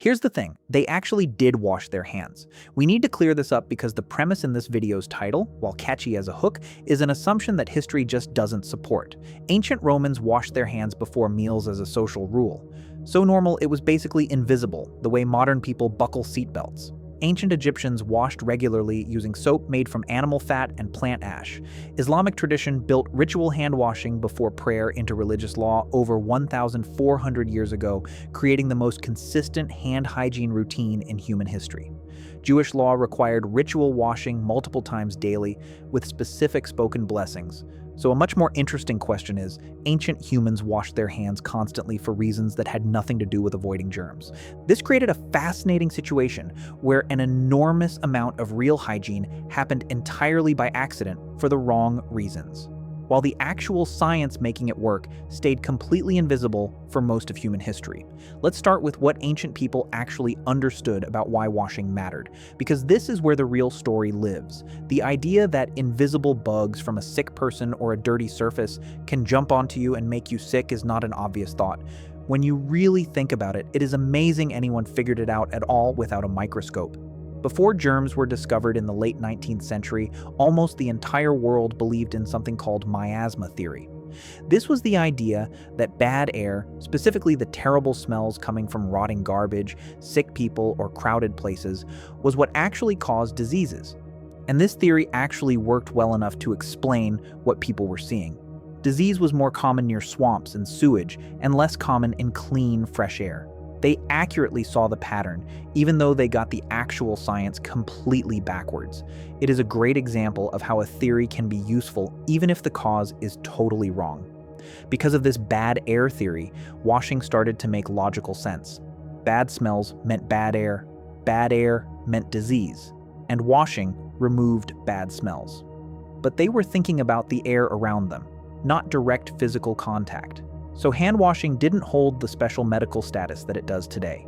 Here's the thing, they actually did wash their hands. We need to clear this up because the premise in this video's title, while catchy as a hook, is an assumption that history just doesn't support. Ancient Romans washed their hands before meals as a social rule. So normal it was basically invisible, the way modern people buckle seatbelts. Ancient Egyptians washed regularly using soap made from animal fat and plant ash. Islamic tradition built ritual hand washing before prayer into religious law over 1,400 years ago, creating the most consistent hand hygiene routine in human history. Jewish law required ritual washing multiple times daily with specific spoken blessings. So a much more interesting question is, ancient humans washed their hands constantly for reasons that had nothing to do with avoiding germs. This created a fascinating situation where an enormous amount of real hygiene happened entirely by accident for the wrong reasons, while the actual science making it work stayed completely invisible for most of human history. Let's start with what ancient people actually understood about why washing mattered, because this is where the real story lives. The idea that invisible bugs from a sick person or a dirty surface can jump onto you and make you sick is not an obvious thought. When you really think about it, it is amazing anyone figured it out at all without a microscope. Before germs were discovered in the late 19th century, almost the entire world believed in something called miasma theory. This was the idea that bad air, specifically the terrible smells coming from rotting garbage, sick people, or crowded places, was what actually caused diseases. And this theory actually worked well enough to explain what people were seeing. Disease was more common near swamps and sewage, and less common in clean, fresh air. They accurately saw the pattern, even though they got the actual science completely backwards. It is a great example of how a theory can be useful even if the cause is totally wrong. Because of this bad air theory, washing started to make logical sense. Bad smells meant bad air meant disease, and washing removed bad smells. But they were thinking about the air around them, not direct physical contact. So hand washing didn't hold the special medical status that it does today.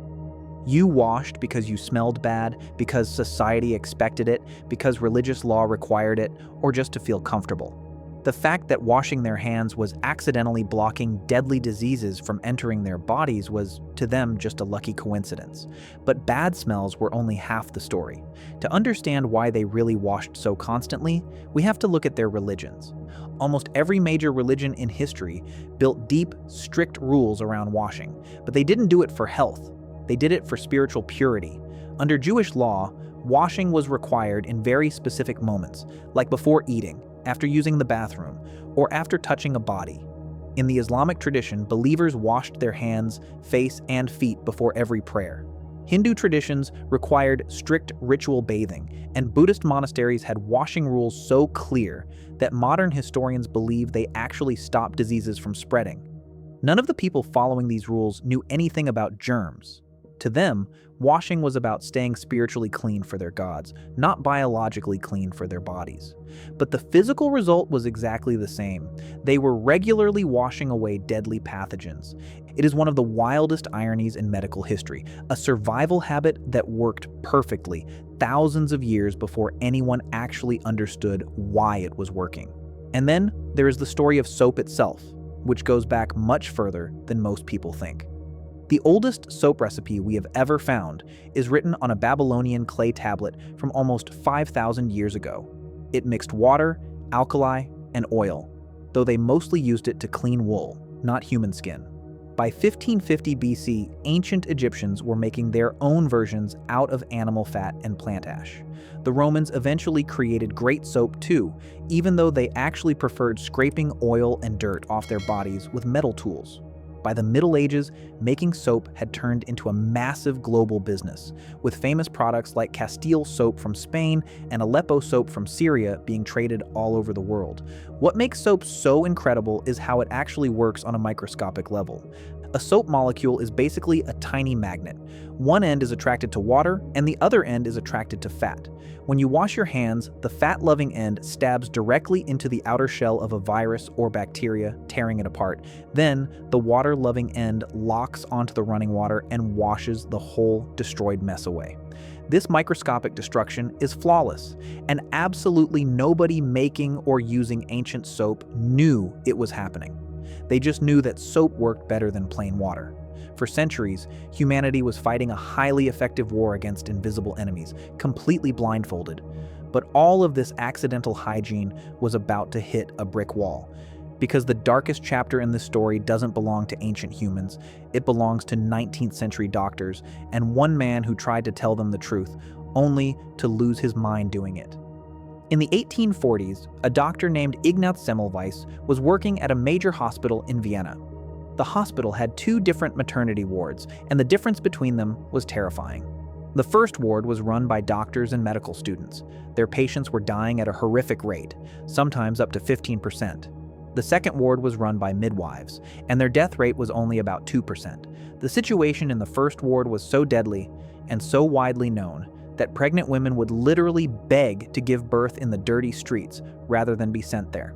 You washed because you smelled bad, because society expected it, because religious law required it, or just to feel comfortable. The fact that washing their hands was accidentally blocking deadly diseases from entering their bodies was, to them, just a lucky coincidence. But bad smells were only half the story. To understand why they really washed so constantly, we have to look at their religions. Almost every major religion in history built deep, strict rules around washing, but they didn't do it for health. They did it for spiritual purity. Under Jewish law, washing was required in very specific moments, like before eating, after using the bathroom, or after touching a body. In the Islamic tradition, believers washed their hands, face, and feet before every prayer. Hindu traditions required strict ritual bathing, and Buddhist monasteries had washing rules so clear that modern historians believe they actually stopped diseases from spreading. None of the people following these rules knew anything about germs. To them, washing was about staying spiritually clean for their gods, not biologically clean for their bodies. But the physical result was exactly the same. They were regularly washing away deadly pathogens. It is one of the wildest ironies in medical history, a survival habit that worked perfectly thousands of years before anyone actually understood why it was working. And then there is the story of soap itself, which goes back much further than most people think. The oldest soap recipe we have ever found is written on a Babylonian clay tablet from almost 5,000 years ago. It mixed water, alkali, and oil, though they mostly used it to clean wool, not human skin. By 1550 BC, ancient Egyptians were making their own versions out of animal fat and plant ash. The Romans eventually created great soap too, even though they actually preferred scraping oil and dirt off their bodies with metal tools. By the Middle Ages, making soap had turned into a massive global business, with famous products like Castile soap from Spain and Aleppo soap from Syria being traded all over the world. What makes soap so incredible is how it actually works on a microscopic level. A soap molecule is basically a tiny magnet. One end is attracted to water, and the other end is attracted to fat. When you wash your hands, the fat-loving end stabs directly into the outer shell of a virus or bacteria, tearing it apart. Then, the water-loving end locks onto the running water and washes the whole destroyed mess away. This microscopic destruction is flawless, and absolutely nobody making or using ancient soap knew it was happening. They just knew that soap worked better than plain water. For centuries, humanity was fighting a highly effective war against invisible enemies, completely blindfolded. But all of this accidental hygiene was about to hit a brick wall. Because the darkest chapter in this story doesn't belong to ancient humans, it belongs to 19th century doctors and one man who tried to tell them the truth, only to lose his mind doing it. In the 1840s, a doctor named Ignaz Semmelweis was working at a major hospital in Vienna. The hospital had 2 different maternity wards, and the difference between them was terrifying. The first ward was run by doctors and medical students. Their patients were dying at a horrific rate, sometimes up to 15%. The second ward was run by midwives, and their death rate was only about 2%. The situation in the first ward was so deadly and so widely known that pregnant women would literally beg to give birth in the dirty streets rather than be sent there.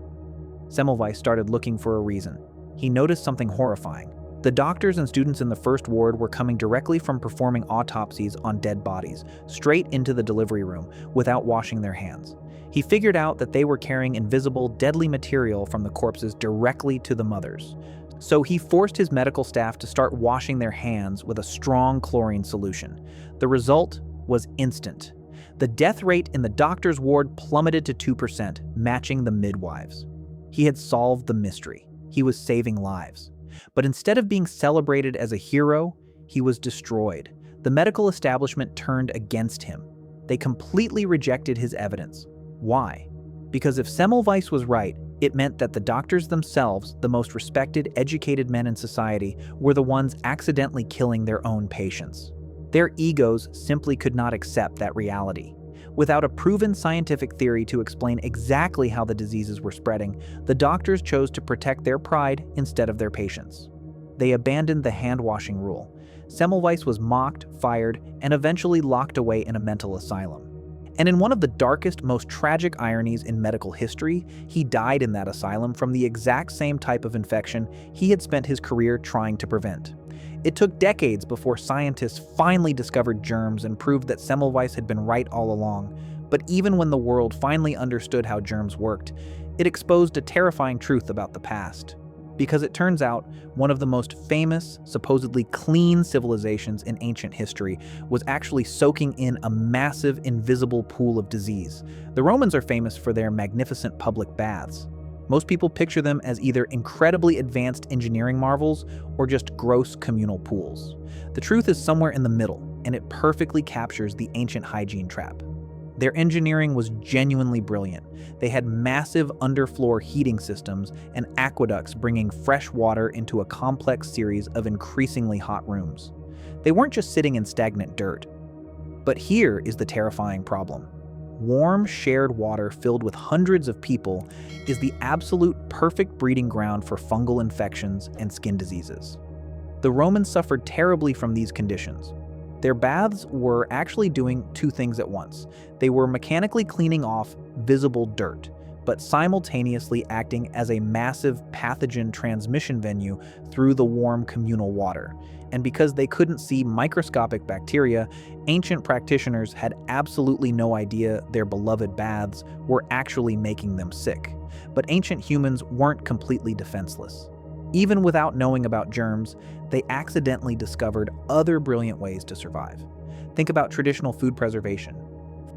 Semmelweis started looking for a reason. He noticed something horrifying. The doctors and students in the first ward were coming directly from performing autopsies on dead bodies, straight into the delivery room, without washing their hands. He figured out that they were carrying invisible, deadly material from the corpses directly to the mothers. So he forced his medical staff to start washing their hands with a strong chlorine solution. The result was instant. The death rate in the doctor's ward plummeted to 2%, matching the midwives. He had solved the mystery. He was saving lives. But instead of being celebrated as a hero, he was destroyed. The medical establishment turned against him. They completely rejected his evidence. Why? Because if Semmelweis was right, it meant that the doctors themselves, the most respected, educated men in society, were the ones accidentally killing their own patients. Their egos simply could not accept that reality. Without a proven scientific theory to explain exactly how the diseases were spreading, the doctors chose to protect their pride instead of their patients. They abandoned the hand-washing rule. Semmelweis was mocked, fired, and eventually locked away in a mental asylum. And in one of the darkest, most tragic ironies in medical history, he died in that asylum from the exact same type of infection he had spent his career trying to prevent. It took decades before scientists finally discovered germs and proved that Semmelweis had been right all along. But even when the world finally understood how germs worked, it exposed a terrifying truth about the past. Because it turns out, one of the most famous, supposedly clean civilizations in ancient history was actually soaking in a massive, invisible pool of disease. The Romans are famous for their magnificent public baths. Most people picture them as either incredibly advanced engineering marvels or just gross communal pools. The truth is somewhere in the middle, and it perfectly captures the ancient hygiene trap. Their engineering was genuinely brilliant. They had massive underfloor heating systems and aqueducts bringing fresh water into a complex series of increasingly hot rooms. They weren't just sitting in stagnant dirt. But here is the terrifying problem. Warm, shared water filled with hundreds of people is the absolute perfect breeding ground for fungal infections and skin diseases. The Romans suffered terribly from these conditions. Their baths were actually doing 2 things at once. They were mechanically cleaning off visible dirt, but simultaneously acting as a massive pathogen transmission venue through the warm communal water. And because they couldn't see microscopic bacteria, ancient practitioners had absolutely no idea their beloved baths were actually making them sick. But ancient humans weren't completely defenseless. Even without knowing about germs, they accidentally discovered other brilliant ways to survive. Think about traditional food preservation.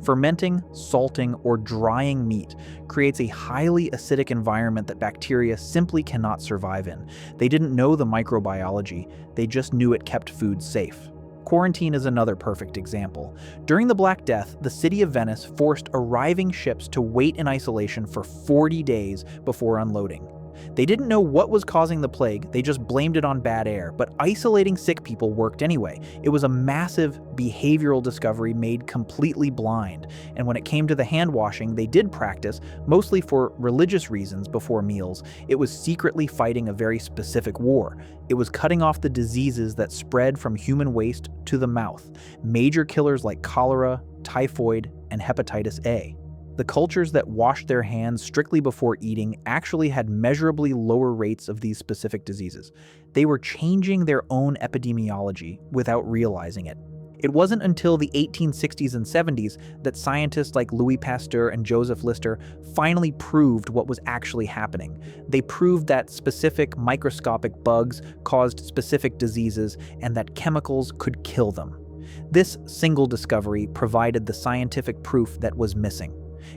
Fermenting, salting, or drying meat creates a highly acidic environment that bacteria simply cannot survive in. They didn't know the microbiology, they just knew it kept food safe. Quarantine is another perfect example. During the Black Death, the city of Venice forced arriving ships to wait in isolation for 40 days before unloading. They didn't know what was causing the plague, they just blamed it on bad air, but isolating sick people worked anyway. It was a massive behavioral discovery made completely blind, and when it came to the hand washing they did practice, mostly for religious reasons before meals, it was secretly fighting a very specific war. It was cutting off the diseases that spread from human waste to the mouth, major killers like cholera, typhoid, and hepatitis A. The cultures that washed their hands strictly before eating actually had measurably lower rates of these specific diseases. They were changing their own epidemiology without realizing it. It wasn't until the 1860s and 70s that scientists like Louis Pasteur and Joseph Lister finally proved what was actually happening. They proved that specific microscopic bugs caused specific diseases and that chemicals could kill them. This single discovery provided the scientific proof that was missing.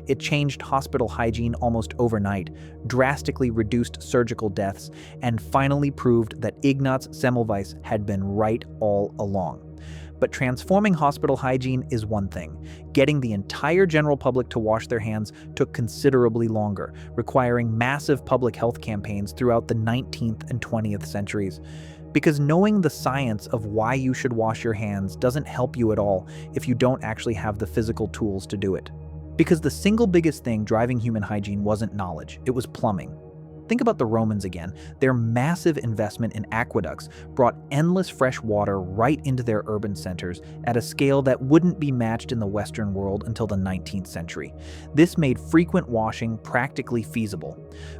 It changed hospital hygiene almost overnight, drastically reduced surgical deaths, and finally proved that Ignaz Semmelweis had been right all along. But transforming hospital hygiene is one thing. Getting the entire general public to wash their hands took considerably longer, requiring massive public health campaigns throughout the 19th and 20th centuries. Because knowing the science of why you should wash your hands doesn't help you at all if you don't actually have the physical tools to do it. Because the single biggest thing driving human hygiene wasn't knowledge, it was plumbing. Think about the Romans again. Their massive investment in aqueducts brought endless fresh water right into their urban centers at a scale that wouldn't be matched in the Western world until the 19th century. This made frequent washing practically feasible.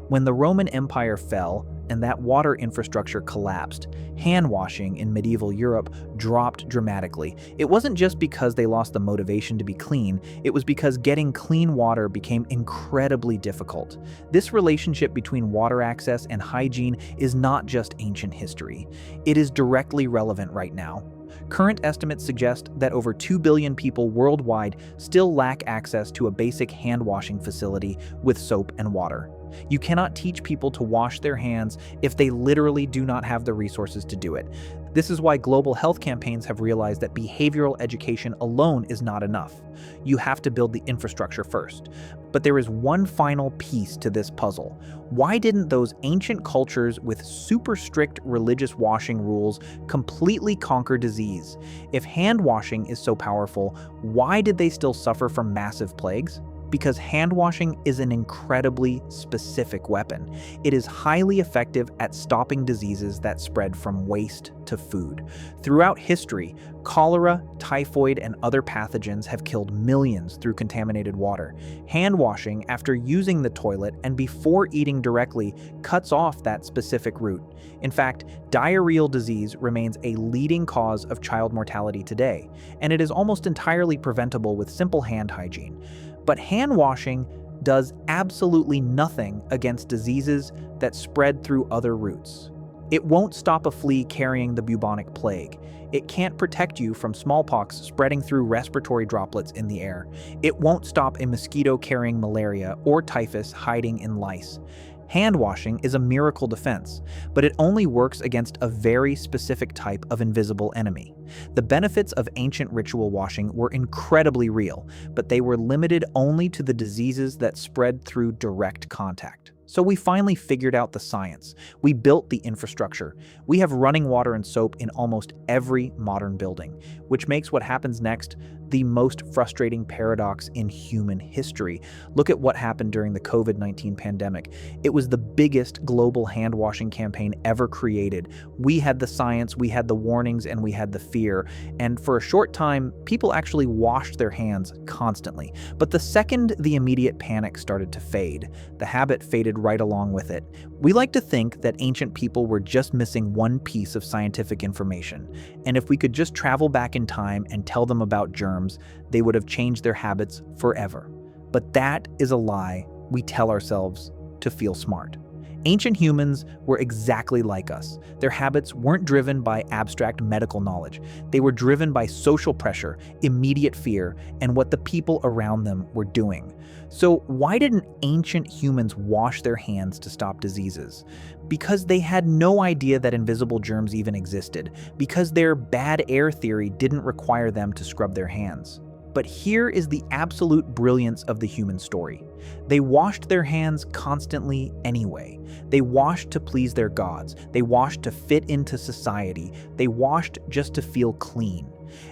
When the Roman Empire fell and that water infrastructure collapsed, hand washing in medieval Europe dropped dramatically. It wasn't just because they lost the motivation to be clean, it was because getting clean water became incredibly difficult. This relationship between water access and hygiene is not just ancient history. It is directly relevant right now. Current estimates suggest that over 2 billion people worldwide still lack access to a basic hand-washing facility with soap and water. You cannot teach people to wash their hands if they literally do not have the resources to do it. This is why global health campaigns have realized that behavioral education alone is not enough. You have to build the infrastructure first. But there is one final piece to this puzzle. Why didn't those ancient cultures with super strict religious washing rules completely conquer disease? If hand washing is so powerful, why did they still suffer from massive plagues? Because hand washing is an incredibly specific weapon. It is highly effective at stopping diseases that spread from waste to food. Throughout history, cholera, typhoid, and other pathogens have killed millions through contaminated water. Hand washing after using the toilet and before eating directly cuts off that specific route. In fact, diarrheal disease remains a leading cause of child mortality today, and it is almost entirely preventable with simple hand hygiene. But hand washing does absolutely nothing against diseases that spread through other routes. It won't stop a flea carrying the bubonic plague. It can't protect you from smallpox spreading through respiratory droplets in the air. It won't stop a mosquito carrying malaria or typhus hiding in lice. Hand washing is a miracle defense, but it only works against a very specific type of invisible enemy. The benefits of ancient ritual washing were incredibly real, but they were limited only to the diseases that spread through direct contact. So we finally figured out the science. We built the infrastructure. We have running water and soap in almost every modern building, which makes what happens next the most frustrating paradox in human history. Look at what happened during the COVID-19 pandemic. It was the biggest global hand-washing campaign ever created. We had the science, we had the warnings, and we had the fear. And for a short time, people actually washed their hands constantly. But the second the immediate panic started to fade, the habit faded right along with it. We like to think that ancient people were just missing one piece of scientific information. And if we could just travel back in time and tell them about germs, they would have changed their habits forever. But that is a lie we tell ourselves to feel smart. Ancient humans were exactly like us. Their habits weren't driven by abstract medical knowledge. They were driven by social pressure, immediate fear, and what the people around them were doing. So why didn't ancient humans wash their hands to stop diseases? Because they had no idea that invisible germs even existed, because their bad air theory didn't require them to scrub their hands. But here is the absolute brilliance of the human story. They washed their hands constantly anyway. They washed to please their gods. They washed to fit into society. They washed just to feel clean.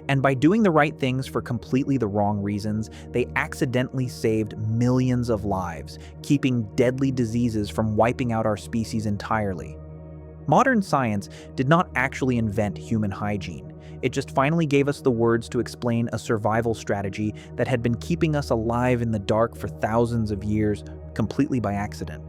And by doing the right things for completely the wrong reasons, they accidentally saved millions of lives, keeping deadly diseases from wiping out our species entirely. Modern science did not actually invent human hygiene. It just finally gave us the words to explain a survival strategy that had been keeping us alive in the dark for thousands of years, completely by accident.